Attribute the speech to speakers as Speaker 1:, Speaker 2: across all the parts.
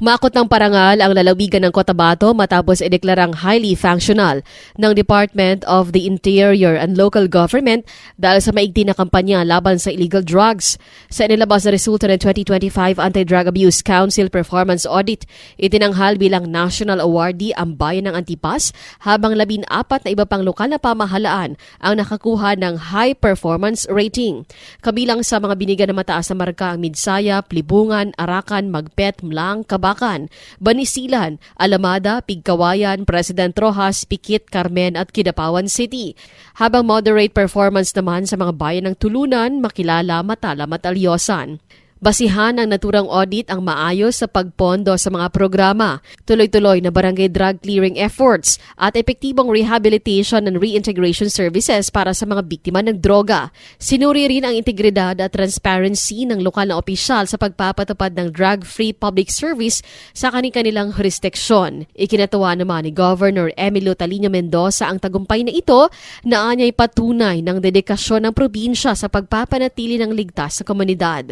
Speaker 1: Humakot ng parangal ang lalawigan ng Cotabato matapos ideklarang highly functional ng Department of the Interior and Local Government dahil sa maigting na kampanya laban sa illegal drugs. Sa inilabas na resulta ng 2025 Anti-Drug Abuse Council Performance Audit, itinanghal bilang National Awardee ang Bayan ng Antipas habang 14 na iba pang lokal na pamahalaan ang nakakuha ng high performance rating. Kabilang sa mga binigyan ng mataas na marka ang Midsaya, Plibungan, Arakan, Magpet, Mlang, Bakan, Banisilan, Alamada, Pigkawayan, President Rojas, Pikit, Carmen at Kidapawan City. Habang moderate performance naman sa mga bayan ng Tulunan, Makilala, Matalam at Alyosan. Basihan ng naturang audit ang maayos sa pagpondo sa mga programa, tuloy-tuloy na barangay drug clearing efforts at epektibong rehabilitation and reintegration services para sa mga biktima ng droga. Sinuri rin ang integridad at transparency ng lokal na opisyal sa pagpapatupad ng drug-free public service sa kanilang jurisdiksyon. Ikinatuwa naman ni Governor Emilio Talino Mendoza ang tagumpay na ito na anya'y patunay ng dedikasyon ng probinsya sa pagpapanatili ng ligtas sa komunidad.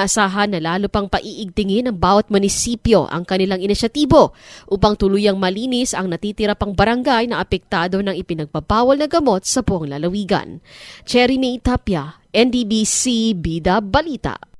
Speaker 1: Inaasahan na lalo pang paiigtingin ng bawat munisipyo ang kanilang inisyatibo upang tuluyang malinis ang natitira pang barangay na apektado ng ipinagpapawal na gamot sa buong lalawigan. Cherry May Tapia, NDBC Bida Balita.